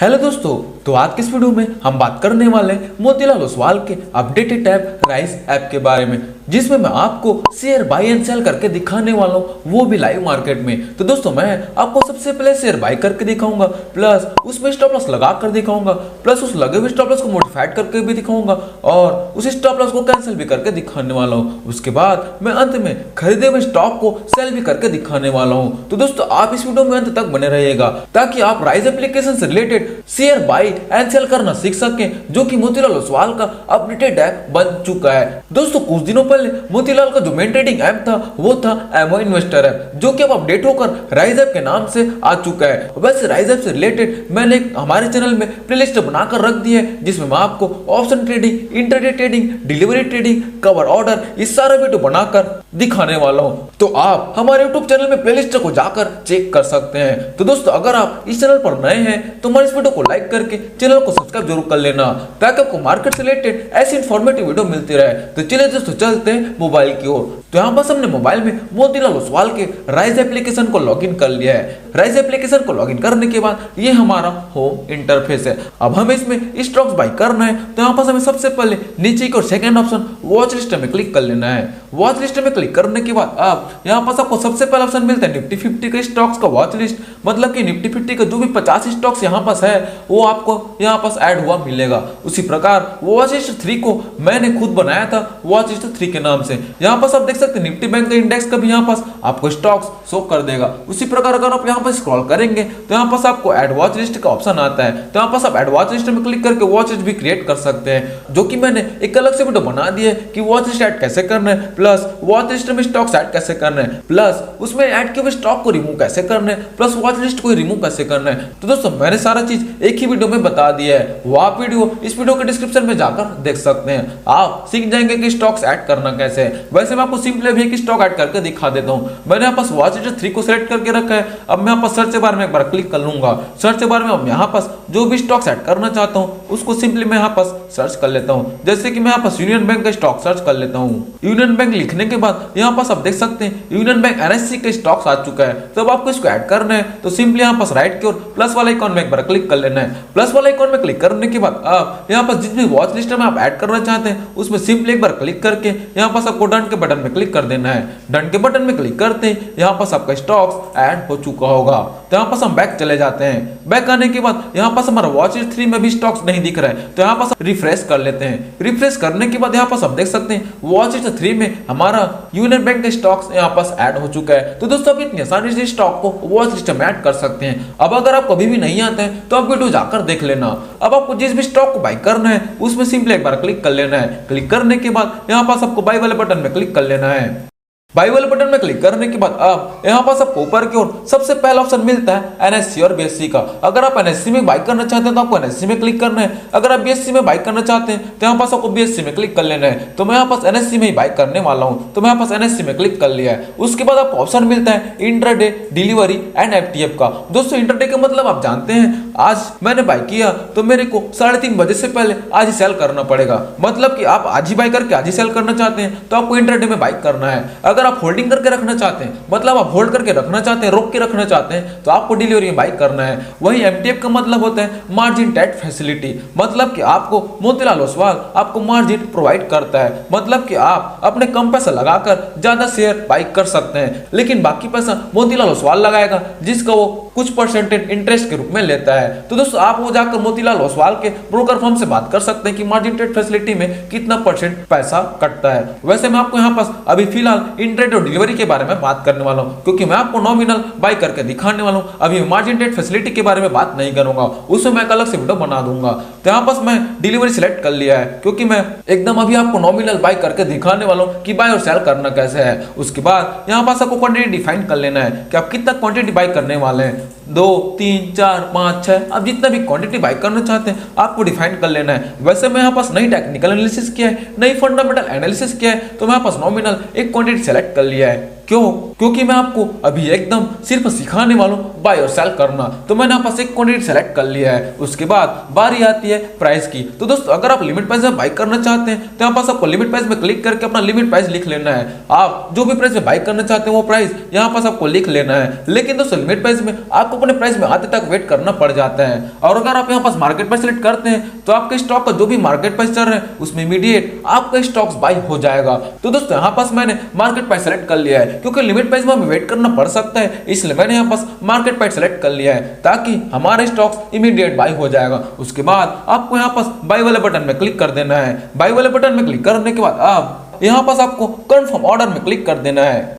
Hello दोस्तों, तो आज के इस वीडियो में हम बात करने वाले हैं मोतीलाल ओसवाल के अपडेटेड ऐप राइज ऐप के बारे में, जिसमें मैं आपको शेयर बाय एंड सेल करके दिखाने वाला हूँ, वो भी लाइव मार्केट में। तो दोस्तों मैं आपको सबसे पहले शेयर बाय करके दिखाऊंगा, प्लस उसमें स्टॉप लॉस लगा कर दिखाऊंगा, प्लस उस लगे हुए स्टॉप लॉस को मॉडिफाइड करके भी दिखाऊंगा और उस स्टॉप लॉस को कैंसिल भी करके दिखाने वाला हूँ। उसके बाद मैं अंत में खरीदे हुए स्टॉक को सेल भी करके दिखाने वाला हूँ। तो दोस्तों आप इस वीडियो में अंत तक बने रहिएगा ताकि आप राइज एप्लीकेशन से related share buy and sell करना सीख सकें, जो कि मोतीलाल ओसवाल का अपडेटेड ऐप बन चुका है। दोस्तों कुछ दिनों पहले मोतीलाल का जो मेन ट्रेडिंग ऐप था वो था एमओ इन्वेस्टर ऐप, जो कि अब अपडेट होकर राइज ऐप के नाम से आ चुका है। वैसे राइज ऐप से रिलेटेड मैंने हमारे चैनल में प्लेलिस्ट बनाकर रख दी है, जिसमें मैं आपको option trading, intraday trading, delivery trading, cover order इस सारा वीडियो बनाकर दिखाने वाला हूँ। तो आप हमारे यूट्यूब चैनल में प्लेलिस्ट को जाकर चेक कर सकते हैं। तो दोस्तों अगर आप इस चैनल पर नए हैं तो हमारे इस वीडियो को लाइक करके चैनल को सब्सक्राइब जरूर कर लेना, ताकि आपको मार्केट से रिलेटेड ऐसी इंफॉर्मेटिव वीडियो मिलती रहे। तो चलिए दोस्तों चलते हैं मोबाइल की ओर। तो यहाँ पर हमने मोबाइल में मोतीलाल ओसवाल के राइज एप्लीकेशन को लॉगिन कर लिया है। राइज एप्लीकेशन को लॉगिन करने के बाद ये हमारा होम इंटरफेस है। अब हमें इसमें स्टॉक्स बाय करना है, तो यहाँ पर हमें सबसे पहले नीचे की ओर सेकंड ऑप्शन वॉच लिस्ट में क्लिक कर लेना है। वॉच लिस्ट में क्लिक करने के बाद अब यहाँ पर आपको सबसे पहला ऑप्शन मिलता है निफ्टी 50 के स्टॉक्स का वॉच लिस्ट, मतलब कि निफ्टी 50 का जो भी 50 स्टॉक्स यहाँ पास है वो आपको यहाँ पास ऐड हुआ मिलेगा। उसी प्रकार वॉच लिस्ट 3 को मैंने खुद बनाया था वॉच लिस्ट 3 के नाम से। यहाँ पास आप देख सकते हैं निफ्टी बैंक का इंडेक्स का भी यहाँ पास आपको स्टॉक्स शो कर देगा। उसी प्रकार अगर आप यहाँ पर स्क्रॉल करेंगे तो यहाँ पास आपको ऐड वॉच लिस्ट का ऑप्शन आता है। तो यहाँ पास आप ऐड वॉच लिस्ट में क्लिक करके वॉच लिस्ट भी क्रिएट कर सकते हैं, जो कि मैंने एक अलग से वीडियो बना दी है कि वॉच लिस्ट ऐड कैसे करना है, प्लस वॉच लिस्ट में स्टॉक्स ऐड कैसे करना है, प्लस उसमें ऐड किए हुए स्टॉक को रिमूव कैसे करना है, प्लस वॉच लिस्ट को रिमूव कैसे करना है। तो दोस्तों मैंने सारा चीज एक ही वीडियो में बता दिया है, वो आप वीडियो इस वीडियो के डिस्क्रिप्शन में जाकर देख सकते हैं। आप सीख जाएंगे कि स्टॉक्स ऐड करना कैसे है। वैसे मैं आपको सिंपली भी एक स्टॉक ऐड करके दिखा देता हूं। मैंने यहाँ पास वॉच लिस्ट 3 को सिलेक्ट करके रखा है। अब मैं यहाँ पर सर्च बार में एक बार क्लिक कर लूंगा। सर्च बार में अब यहाँ पास जो भी स्टॉक्स ऐड करना चाहता हूँ उसको सिंपली मैं यहाँ पास सर्च कर लेता हूँ। जैसे कि मैं यहाँ पास यूनियन बैंक का स्टॉक सर्च कर लेता हूँ। यूनियन बैंक लिखने के बाद यहाँ पास आप देख सकते हैं यूनियन बैंक एनएससी के स्टॉक्स आ चुका है। तो अब आपको इसको ऐड करना है तो सिंपली यहाँ पास राइट की ओर प्लस वाला आइकॉन में एक बार क्लिक कर लेना है। प्लस वाला आइकॉन में क्लिक करने के बाद आप यहाँ पास जिस भी वॉच लिस्ट में आप ऐड करना चाहते हैं उसमें सिंपली एक बार क्लिक करके यहाँ पास आपको डन के बटन में क्लिक कर देना है। डन के बटन में क्लिक करते हैं यहाँ पास आपका स्टॉक्स ऐड हो चुका होगा। तो यहाँ पास हम बैक चले जाते हैं। बैक आने के बाद यहाँ पास हमारा वॉच लिस्ट 3 में भी स्टॉक्स नहीं दिख रहा है, तो यहाँ पास रिफ्रेश कर लेते हैं। रिफ्रेश करने के बाद यहाँ पास आप देख सकते हैं वॉच लिस्ट 3 में हमारा यूनियन बैंक के स्टॉक्स यहाँ पास ऐड हो चुका है। तो दोस्तों आप इतनी आसानी से स्टॉक को वॉच लिस्ट में ऐड कर सकते हैं। अब अगर आप कभी भी नहीं आते हैं तो आप वीडियो जाकर देख लेना। अब आपको जिस भी स्टॉक को बाय करना है उसमें सिंपली एक बार क्लिक कर लेना है। क्लिक करने के बाद यहाँ पास आपको बाय वाले बटन में क्लिक कर लेना है। बाय वाले बटन में क्लिक करने के बाद अब यहाँ पास आपको ऊपर की ओर सबसे पहला ऑप्शन मिलता है एनएससी और बीएससी का। अगर आप एनएससी में बाय करना चाहते हैं तो आपको एनएससी में क्लिक करना है। अगर आप बीएससी में बाय करना चाहते हैं तो यहाँ पास आपको बीएससी में क्लिक कर लेना है। तो मैं यहाँ पास एनएससी में ही बाय करने वाला हूँ, तो मैं यहाँ पास एनएससी में क्लिक कर लिया है। उसके बाद आपको ऑप्शन मिलता है इंट्राडे, डिलीवरी एंड एफटीएफ का। दोस्तों इंट्राडे का मतलब आप जानते हैं, आज मैंने बाय किया तो मेरे को 3:30 बजे से पहले आज ही सेल करना पड़ेगा। मतलब कि आप आज ही बाय करके आज ही सेल करना चाहते हैं तो आपको इंट्राडे में बाय करना है। अगर आप होल्डिंग करके रखना चाहते हैं, मतलब आप होल्ड करके रखना चाहते हैं, रोक के रखना चाहते हैं, तो आपको डिलीवरी में बाय करना है। वही एमटीएफ का मतलब होता है मार्जिन ट्रेड फैसिलिटी, मतलब कि आपको मोतीलाल ओसवाल आपको मार्जिन प्रोवाइड करता है। मतलब कि आप अपने कम पैसा लगाकर ज्यादा शेयर बाय कर सकते हैं, लेकिन बाकी पैसा मोतीलाल ओसवाल लगाएगा, जिसका वो कुछ परसेंटेज इंटरेस्ट के रूप में लेता है। तो दोस्तों आप वो जाकर मोतीलाल ओसवाल के ब्रोकर फर्म से बात कर सकते हैं कि मार्जिन ट्रेड फैसिलिटी में कितना % पैसा कटता है। वैसे मैं आपको यहाँ पास अभी फिलहाल इंट्राडे और डिलीवरी के बारे में बात करने वाला हूँ, क्योंकि मैं आपको नॉमिनल बाय करके दिखाने वाला हूँ। अभी मार्जिन ट्रेड फैसिलिटी के बारे में बात नहीं करूंगा, उसमें मैं एक अलग से वीडियो बना दूंगा। तो यहाँ पास मैं डिलीवरी सिलेक्ट कर लिया है, क्योंकि मैं एकदम अभी आपको नॉमिनल बाय करके दिखाने वाला हूँ कि बाय और सेल करना कैसे है। उसके बाद यहाँ पास आपको क्वांटिटी डिफाइन कर लेना है कि आप कितना क्वांटिटी बाय करने वाले हैं, 2, 3, 4, 5, 6, आप जितना भी क्वांटिटी बाय करना चाहते हैं आपको डिफाइन कर लेना है। वैसे मैं यहाँ पास नई टेक्निकल एनालिसिस किया है, नई फंडामेंटल एनालिसिस किया है, तो मैं यहाँ पास नॉमिनल एक क्वांटिटी सेलेक्ट कर लिया है। क्यों? क्योंकि मैं आपको अभी एकदम सिर्फ सिखाने वाला हूँ बाय और सेल करना। तो मैंने यहाँ पास एक क्वांटिटी सेलेक्ट कर लिया है। उसके बाद बारी आती है प्राइस की। तो दोस्तों अगर आप लिमिट प्राइस में बाय करना चाहते हैं तो यहाँ पास आपको लिमिट प्राइस में क्लिक करके अपना लिमिट प्राइस लिख लेना है। आप जो भी प्राइस में बाय करना चाहते हैं वो प्राइस यहाँ पास आपको लिख लेना है। लेकिन दोस्तों लिमिट प्राइस में आपको अपने प्राइस में आते तक वेट करना पड़ जाता है। और अगर आप यहाँ पास मार्केट प्राइस सेलेक्ट करते हैं तो आपके स्टॉक का जो भी मार्केट प्राइस चल रहा है उसमें इमीडिएट आपका स्टॉक्स बाय हो जाएगा। तो दोस्तों यहाँ पास मैंने मार्केट प्राइस सेलेक्ट कर लिया है, क्योंकि लिमिट प्राइस में हमें वेट करना पड़ सकता है, इसलिए मैंने यहाँ पास मार्केट प्राइस सेलेक्ट कर लिया है ताकि हमारे स्टॉक्स इमीडिएट बाय हो जाएगा। उसके बाद आपको यहाँ पास बाय वाले बटन में क्लिक कर देना है। बाय वाले बटन में क्लिक करने के बाद आप यहाँ पास आपको कंफर्म ऑर्डर में क्लिक कर देना है।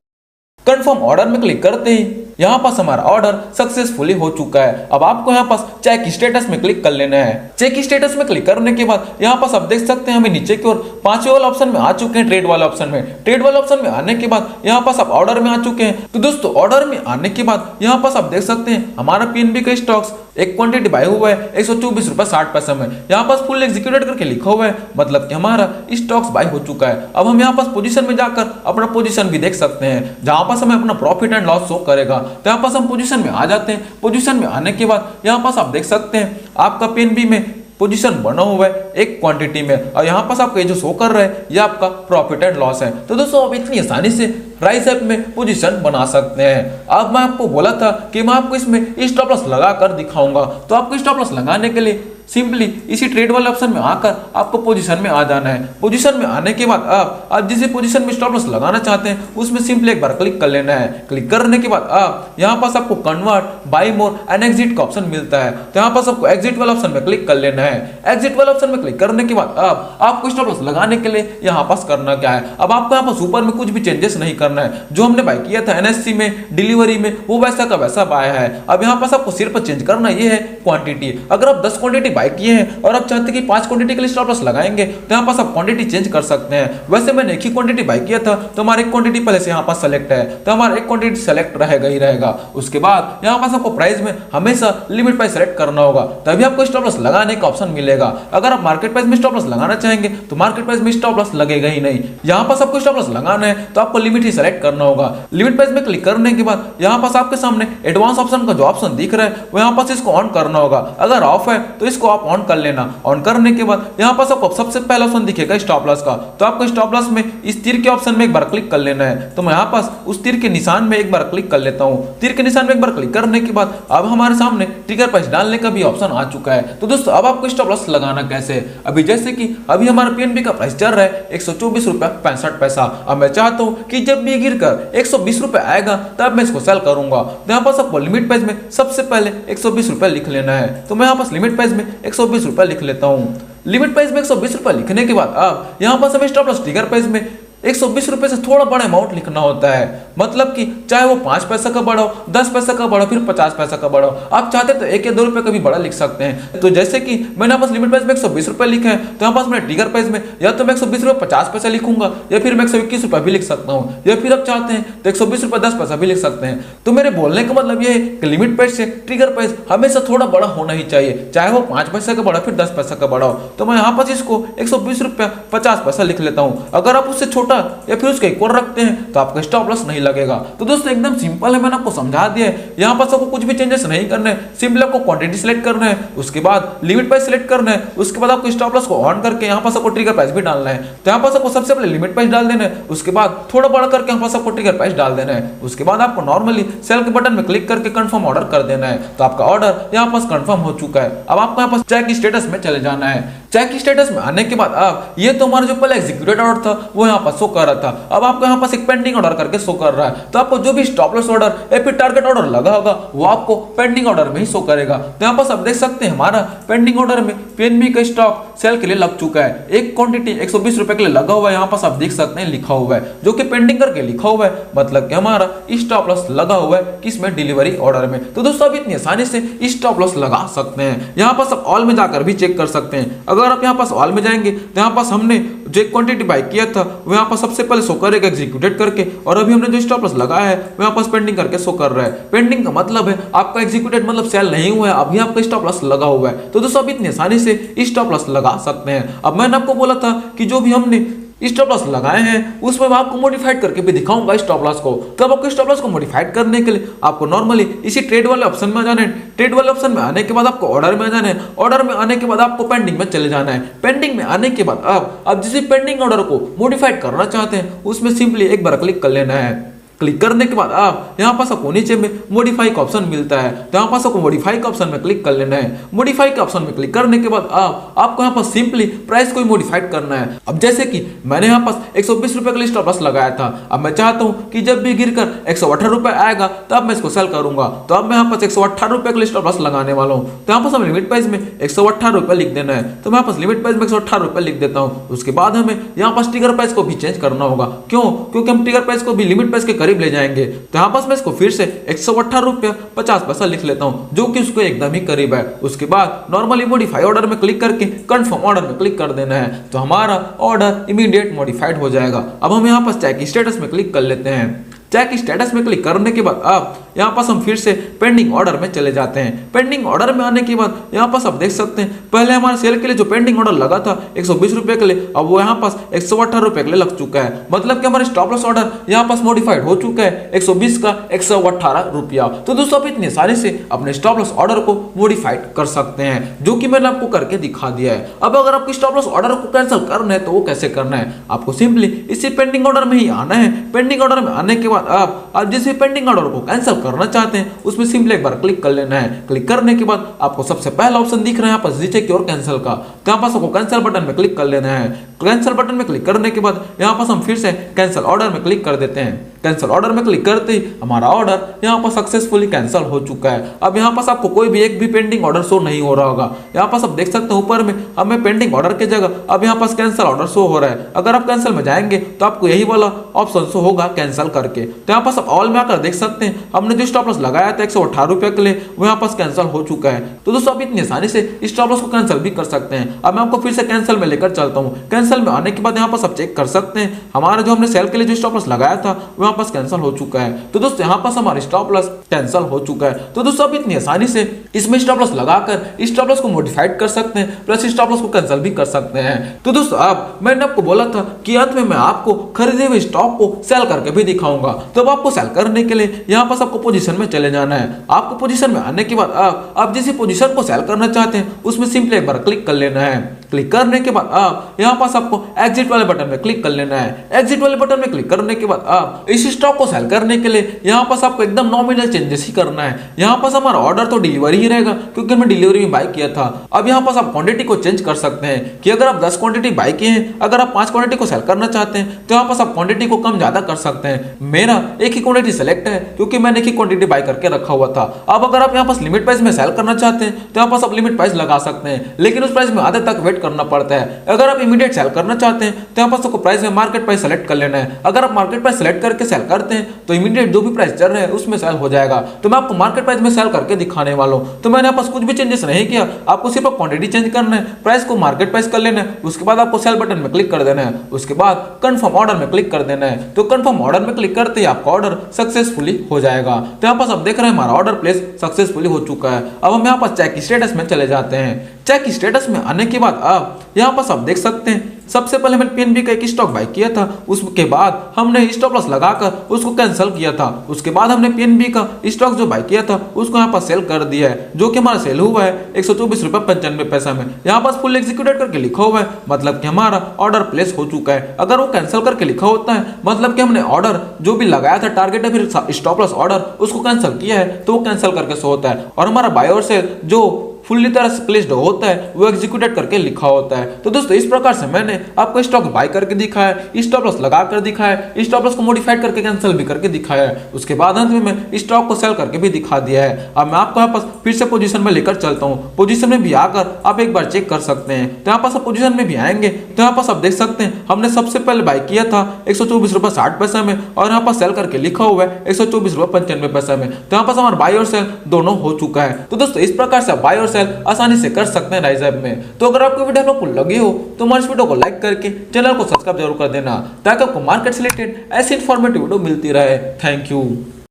कंफर्म ऑर्डर में क्लिक करते ही यहाँ पास हमारा ऑर्डर सक्सेसफुली हो चुका है। अब आपको यहाँ पास चेक स्टेटस में क्लिक कर लेना है। चेक स्टेटस में क्लिक करने के बाद यहाँ पास आप देख सकते हैं हमें नीचे की ओर 5वें वाला ऑप्शन में आ चुके हैं, ट्रेड वाला ऑप्शन में। ट्रेड वाला ऑप्शन में आने के बाद यहाँ पास आप ऑर्डर में आ चुके हैं। तो दोस्तों ऑर्डर में आने के बाद यहाँ पास आप देख सकते हैं हमारा पीएनबी का स्टॉक्स एक क्वांटिटी बाय हुआ है 124 रुपए 60 पैसे में। यहाँ पास फुल एग्जीक्यूटेड करके लिखा हुआ है, मतलब कि हमारा स्टॉक्स बाय हो चुका है। अब हम यहाँ पास पोजीशन में जाकर अपना पोजीशन भी देख सकते हैं, जहां पास हमें अपना प्रॉफिट एंड लॉस शो करेगा। तो यहाँ पास हम पोजीशन में आ जाते हैं। पोजीशन में आने के बाद यहाँ पास आप देख सकते हैं आपका पीएनबी में पोजीशन बना हुआ है एक क्वांटिटी में, और यहाँ पास आपको ये जो शो कर रहा है ये आपका प्रॉफिट एंड लॉस है। तो दोस्तों आप इतनी आसानी से राइस ऐप में पोजीशन बना सकते हैं। अब मैं आपको बोला था कि मैं आपको इसमें स्टॉप लॉस लगा कर दिखाऊंगा, तो आपको स्टॉप लॉस लगाने के लिए सिंपली इसी ट्रेड वाले ऑप्शन में आकर आपको पोजीशन में आ जाना है। पोजीशन में आने के बाद आप जिस पोजीशन में स्टॉप लॉस लगाना चाहते हैं उसमें सिंपली एक बार क्लिक कर लेना है। क्लिक करने के बाद आप यहाँ पास आपको convert, buy more and exit का ऑप्शन मिलता है। तो यहाँ पास आपको एग्जिट वाला ऑप्शन में क्लिक कर लेना है। एग्जिट वाला ऑप्शन में क्लिक करने के बाद आपको स्टॉप लॉस लगाने के लिए यहाँ पास करना क्या है, अब आपको यहाँ पास ऊपर में कुछ भी चेंजेस नहीं करना है। जो हमने बाय किया था एनएससी में, डिलीवरी में, वो वैसा का वैसा बाय है। अब यहाँ पास आपको सिर्फ चेंज करना ये है क्वांटिटी। अगर आप 10 क्वांटिटी बाय किए हैं और आप चाहते हैं कि 5 क्वांटिटी के लिए स्टॉप लॉस लगाएंगे तो यहाँ पास आप क्वांटिटी चेंज कर सकते हैं। वैसे मैंने एक ही क्वांटिटी बाय किया था तो हमारा एक क्वांटिटी पहले से यहाँ पास सेलेक्ट है, तो हमारा एक क्वांटिटी सेलेक्ट रहेगा ही रहेगा। उसके बाद यहाँ पास आपको प्राइस में हमेशा लिमिट प्राइस सेलेक्ट करना होगा, तभी आपको स्टॉप लॉस लगाने का ऑप्शन मिलेगा। अगर आप मार्केट प्राइस में स्टॉप लॉस लगाना चाहेंगे तो मार्केट प्राइस में स्टॉप लॉस लगेगा ही नहीं। यहाँ पास आपको स्टॉप लॉस लगाना है तो आपको लिमिट ही सेलेक्ट करना होगा। लिमिट प्राइस में क्लिक करने के बाद यहाँ पास आपके सामने एडवांस ऑप्शन का जो ऑप्शन दिख रहा है वो यहाँ पास इसको ऑन करना होगा। अगर ऑफ है तो इसको आप ऑन कर लेना। ऑन करने के बाद यहाँ पास आपको सबसे पहला ऑप्शन दिखेगा स्टॉप लॉस का, तो आपको स्टॉप लॉस में इस तीर के ऑप्शन में एक बार क्लिक कर लेना है। तो मैं यहाँ पास उस तीर के निशान में एक बार क्लिक कर लेता हूँ। तीर के निशान में एक बार क्लिक करने के बाद अब हमारे सामने ट्रिगर प्राइस डालने का भी ऑप्शन आ चुका है। तो दोस्तों अब आपको स्टॉप लॉस लगाना कैसे, अभी जैसे कि अभी हमारा पीएनबी का प्राइस चल रहा है 124 रुपए 65 पैसा। अब मैं चाहता हूँ कि जब भी गिरकर 120 रुपए आएगा तब मैं इसको सेल करूंगा। तो यहाँ पास आपको लिमिट प्राइस में सबसे पहले 120 रुपए लिख लेना है। तो मैं यहाँ पास लिमिट प्राइस में 120 रुपए लिख लेता हूँ। लिमिट प्राइस में 120 रुपए लिखने के बाद अब यहाँ पास हमें स्टॉप लॉस ट्रिगर प्राइस में 120 रुपए से थोड़ा बड़ा अमाउंट लिखना होता है, मतलब कि चाहे वो 5 पैसा का बड़ा हो, 10 पैसा का बड़ा हो, फिर 50 पैसा का बड़ा हो। आप चाहते तो 1 या 2 रुपए का भी बड़ा लिख सकते हैं। तो जैसे कि मैंने बस लिमिट प्राइस में 120 रुपए लिखे हैं, तो यहाँ पास मैंने ट्रिगर प्राइस में या तो मैं 120 रुपए 50 पैसा लिखूंगा या फिर मैं 121 रुपए भी लिख सकता हूँ, या फिर आप चाहते हैं तो 120 रुपए 10 पैसा भी लिख सकते हैं। तो मेरे बोलने का मतलब ये है कि लिमिट प्राइस से ट्रिगर प्राइस हमेशा थोड़ा बड़ा होना ही चाहिए, चाहे वो 5 पैसा का बड़ा फिर 10 पैसा का बड़ा हो। तो मैं यहाँ पास इसको 120 रुपया 50 पैसा लिख लेता हूँ। अगर आप उससे छोटा या फिर उसके और रखते हैं तो आपका स्टॉप लॉस नहीं लगेगा। तो दोस्तों एकदम सिंपल है, मैंने आपको समझा दिया है। यहाँ पर आपको कुछ भी चेंजेस नहीं करने हैं, सिंपली आपको क्वांटिटी सेलेक्ट करना है, उसके बाद लिमिट प्राइस सेलेक्ट करना है, उसके बाद आपको स्टॉप लॉस को ऑन करके यहाँ पर आपको ट्रिगर प्राइस भी डालना है। तो यहाँ पर आपको सबसे पहले लिमिट प्राइस डाल देना है, उसके बाद थोड़ा बड़ा करके यहाँ पर आपको ट्रिगर प्राइस डाल देना है। उसके बाद आपको नॉर्मली सेल के बटन में क्लिक करके कंफर्म ऑर्डर कर देना है। तो आपका ऑर्डर यहाँ पर कंफर्म हो चुका है। अब आपको यहाँ पर चेक स्टेटस में चले जाना है। चेक स्टेटस में आने के बाद आप ये तो हमारा जो पहले एग्जीक्यूटेड ऑर्डर था वो यहाँ पर शो कर रहा था, अब आपको यहाँ पास एक पेंडिंग ऑर्डर करके शो कर रहा है। तो आपको जो भी स्टॉप लॉस ऑर्डर या फिर टारगेट ऑर्डर लगा होगा वो आपको पेंडिंग ऑर्डर में ही शो करेगा। तो यहाँ पास आप देख सकते हैं हमारा पेंडिंग ऑर्डर में पीएनबी का स्टॉक सेल के लिए लग चुका है। एक क्वांटिटी 120 रुपए के लिए लगा हुआ है, यहाँ पास आप देख सकते हैं लिखा हुआ है, जो कि पेंडिंग करके लिखा हुआ है, मतलब कि हमारा स्टॉप लॉस लगा हुआ है किसमें, डिलीवरी ऑर्डर में। तो दोस्तों आप इतनी आसानी से स्टॉप लॉस लगा सकते हैं। यहाँ पास आप ऑल में जाकर भी चेक कर सकते हैं। अगर आप यहाँ पास ऑल में जाएंगे तो यहाँ पास हमने जो क्वांटिटी बाय किया था वो यहाँ पर सबसे पहले शो करेगा एग्जीक्यूटेड करके, और अभी हमने जो स्टॉप लॉस लगाया है वो यहाँ पास पेंडिंग करके शो कर रहा है। पेंडिंग का मतलब है आपका एग्जीक्यूटेड मतलब सेल नहीं हुआ है, अभी आपका स्टॉप लॉस लगा हुआ है। तो दोस्तों आप इतनी आसानी से स्टॉप लॉस लगा सकते हैं। अब मैंने आपको बोला था कि जो भी हमने स्टॉप लॉस लगाए हैं उसमें मैं आपको मॉडिफाइड करके भी दिखाऊंगा स्टॉप लॉस को। तब आपको स्टॉप लॉस को मॉडिफाइड करने के लिए आपको नॉर्मली इसी ट्रेड वाले ऑप्शन में आ जाना है। ट्रेड वाले ऑप्शन में आने के बाद आपको ऑर्डर में आ जाना है। ऑर्डर में आने के बाद आपको पेंडिंग में चले जाना है। पेंडिंग में आने के बाद आप जिस पेंडिंग ऑर्डर को मॉडिफाइड करना चाहते हैं उसमें सिंपली एक बार क्लिक कर लेना है। क्लिक करने के बाद आप यहाँ पास आपको नीचे में मॉडिफाई का ऑप्शन मिलता है, तो यहाँ पास आपको मॉडिफाई का ऑप्शन में क्लिक कर लेना है। मॉडिफाई के ऑप्शन में क्लिक करने के बाद आपको यहाँ पास सिंपली प्राइस को मॉडिफाइड करना है। अब जैसे कि मैंने यहाँ पास 120 रुपए के लिए स्टॉप लॉस लगाया था, अब मैं चाहता हूँ कि जब भी गिरकर 118 रुपए आएगा तब मैं इसको सेल करूंगा, तो अब मैं यहाँ पास 118 रुपए के लिए स्टॉप लॉस लगाने वाला हूँ। तो यहाँ पास हमें लिमिट प्राइस में 118 रुपए लिख देना है, तो मैं यहाँ पास लिमिट प्राइस में 118 रुपए लिख देता हूँ। उसके बाद हमें यहाँ पास ट्रिगर प्राइस को भी चेंज करना होगा। क्यों? क्योंकि हम ट्रिगर प्राइस को भी लिमिट प्राइस के करीब ले जाएंगे। तो यहाँ पास मैं इसको फिर से 118 रुपया 50 पैसा लिख लेता हूँ, जो कि उसको एकदम ही करीब है। उसके बाद नॉर्मली मॉडिफाई ऑर्डर में क्लिक करके कंफर्म ऑर्डर में क्लिक कर देना है, तो हमारा ऑर्डर इमीडिएट मॉडिफाइड हो जाएगा। अब हम यहाँ पास चेक स्टेटस में क्लिक कर लेते हैं। चेक स्टेटस में क्लिक करने के बाद आप यहाँ पास हम फिर से पेंडिंग ऑर्डर में चले जाते हैं। पेंडिंग ऑर्डर में आने के बाद यहाँ पास आप देख सकते हैं पहले हमारे सेल के लिए जो पेंडिंग ऑर्डर लगा था 120 रुपए के लिए, अब वो यहाँ पास 118 रुपए के लिए लग चुका है। मतलब कि हमारे स्टॉप लॉस ऑर्डर यहाँ पास मॉडिफाइड हो चुका है 120 का 118 रुपया। तो दोस्तों आप इतनी आसानी से अपने स्टॉप लॉस ऑर्डर को मॉडिफाइड कर सकते हैं, जो कि मैंने आपको करके दिखा दिया है। अब अगर आपको स्टॉप लॉस ऑर्डर को कैंसिल करना है तो वो कैसे करना है, आपको सिंपली इसी पेंडिंग ऑर्डर में ही आना है। पेंडिंग ऑर्डर में आने के बाद आप जिस पेंडिंग ऑर्डर को कैंसिल करना चाहते हैं उसमें सिंपली एक बार क्लिक कर लेना है। क्लिक करने के बाद आपको सबसे पहला ऑप्शन दिख रहा है यहाँ पर नीचे की ओर कैंसिल का, तो यहाँ पास आपको कैंसिल बटन में क्लिक कर लेना है। कैंसिल बटन में क्लिक करने के बाद यहाँ पास हम फिर से कैंसिल ऑर्डर में क्लिक कर देते हैं। कैंसिल ऑर्डर में क्लिक करते ही हमारा ऑर्डर यहाँ पर सक्सेसफुली कैंसिल हो चुका है। अब यहाँ पास आपको कोई भी एक भी पेंडिंग ऑर्डर शो नहीं हो रहा होगा। यहाँ पास आप देख सकते हैं ऊपर में हमें पेंडिंग ऑर्डर की जगह अब यहाँ पास कैंसिल ऑर्डर शो हो रहा है। अगर आप कैंसिल में जाएंगे तो आपको यही वाला ऑप्शन शो होगा कैंसिल करके। तो यहाँ पास आप ऑल में आकर देख सकते हैं हमने जो स्टॉप लॉस लगाया था 118 रुपए के लिए वो यहाँ पास कैंसिल हो चुका है। तो दोस्तों आप इतनी आसानी से स्टॉप लॉस को कैंसिल भी कर सकते हैं। अब मैं आपको फिर से कैंसिल में लेकर चलता हूँ। कैंसिल में आने के बाद यहाँ पास आप चेक कर सकते हैं हमारा जो हमने सेल के लिए जो स्टॉप लॉस लगाया था वो यहाँ पास कैंसिल हो चुका है। तो दोस्तों यहाँ पास हमारा स्टॉप लॉस कैंसिल हो चुका है। तो दोस्तों आप इतनी आसानी से इसमें स्टॉप लॉस लगाकर स्टॉप लॉस को मॉडिफाइड कर सकते हैं, प्लस स्टॉप लॉस को कैंसिल भी कर सकते हैं। तो दोस्तों अब मैंने आपको बोला था कि अंत में मैं आपको खरीदे हुए स्टॉक को सेल करके भी दिखाऊंगा। तो अब आपको सेल करने के लिए यहाँ पास आपको पोजीशन में चले जाना है। आपको पोजीशन में आने के बाद आप जिस पोजीशन को सेल करना चाहते हैं उसमें सिंपली एक बार क्लिक कर लेना है। क्लिक करने के बाद आप यहाँ पास आपको एग्जिट वाले बटन में क्लिक कर लेना है। एग्जिट वाले बटन में क्लिक करने के बाद आप इस स्टॉक को सेल करने के लिए यहाँ पास आपको एकदम नॉमिनल चेंजेस ही करना है। यहाँ पास हमारा ऑर्डर तो डिलीवरी ही रहेगा क्योंकि हमने डिलीवरी में बाय किया था। अब यहाँ पास आप क्वांटिटी को चेंज कर सकते हैं कि अगर आप 10 क्वांटिटी बाय किए हैं, अगर आप 5 क्वांटिटी को सेल करना चाहते हैं तो यहाँ पास आप क्वांटिटी को कम ज्यादा कर सकते हैं। मेरा एक ही क्वांटिटी सेलेक्ट है क्योंकि मैंने एक ही क्वांटिटी बाय करके रखा हुआ था। अब अगर आप यहाँ पास लिमिट प्राइस में सेल करना चाहते हैं तो यहाँ पास आप लिमिट प्राइस लगा सकते हैं, लेकिन उस प्राइस में आधे तक वेट करना पड़ता है। अगर आप इमीडिएट सेल करना चाहते हैं तो यहाँ पास आपको प्राइस में मार्केट प्राइस सेलेक्ट कर लेना है। अगर आप मार्केट प्राइस सेलेक्ट करके सेल करते हैं तो इमीडिएट जो भी प्राइस चल रहा है उसमें सेल हो जाएगा। तो मैं आपको मार्केट प्राइस में सेल करके दिखाने वाला हूं। तो मैंने यहाँ पास कुछ भी चेंजेस नहीं किया, आपको सिर्फ क्वांटिटी चेंज करना है, प्राइस को मार्केट प्राइस कर लेना है। उसके बाद आपको सेल बटन में क्लिक कर देना है। उसके बाद कंफर्म ऑर्डर में क्लिक कर देना है। तो कंफर्म ऑर्डर में क्लिक करते ही आपका ऑर्डर सक्सेसफुली हो जाएगा। तो यहाँ पास आप देख रहे हैं हमारा ऑर्डर प्लेस सक्सेसफुली हो चुका है। अब हम यहाँ पास चेक स्टेटस में चले जाते हैं। चेक स्टेटस में आने के बाद आप यहाँ पास आप देख सकते हैं सबसे पहले मैंने पीएनबी का एक स्टॉक बाय किया था, उसके बाद हमने स्टॉप लॉस लगाकर उसको कैंसिल किया था। उसके बाद हमने पीएनबी का स्टॉक जो बाय किया था उसको यहाँ पास सेल कर दिया है, जो कि हमारा सेल हुआ है 124 रुपये 95 पैसा में। यहाँ पास फुल एग्जीक्यूटेड करके लिखा हुआ है, मतलब कि हमारा ऑर्डर प्लेस हो चुका है। अगर वो कैंसिल करके लिखा होता है मतलब कि हमने ऑर्डर जो भी लगाया था टारगेट है फिर स्टॉप लॉस ऑर्डर उसको कैंसिल किया है, तो वो कैंसिल करके शो होता है। और हमारा बाय और सेल जो फुल्ली तरह से प्लेस्ड होता है वो एग्जीक्यूटेड करके लिखा होता है। तो दोस्तों इस प्रकार से मैंने आपको स्टॉक बाय करके दिखाया, स्टॉप लॉस लगा कर दिखाया, स्टॉप लॉस को मॉडिफाइड करके कैंसिल भी करके दिखाया है। उसके बाद अंत में मैं स्टॉक को सेल करके भी दिखा दिया है। अब मैं आपको यहाँ पास फिर से पोजीशन में लेकर चलता हूँ। पोजीशन में भी आकर आप एक बार चेक कर सकते हैं। तो यहाँ पास आप पोजीशन में भी आएंगे तो यहाँ पास आप देख सकते हैं हमने सबसे पहले बाय किया था 124 रुपये 60 पैसा में, और यहाँ पास सेल करके लिखा हुआ है 124 रुपये 95 पैसा में। तो यहाँ पास हमारा बाय और सेल दोनों हो चुका है। तो दोस्तों इस प्रकार से बाय और सेल आसानी से कर सकते हैं राइज ऐप में। तो अगर आपको वीडियो हेल्पफुल लगी हो तो हमारे इस वीडियो को लाइक करके चैनल को सब्सक्राइब जरूर कर देना, ताकि आपको मार्केट से रिलेटेड ऐसी इंफॉर्मेटिव वीडियो मिलती रहे। Thank you.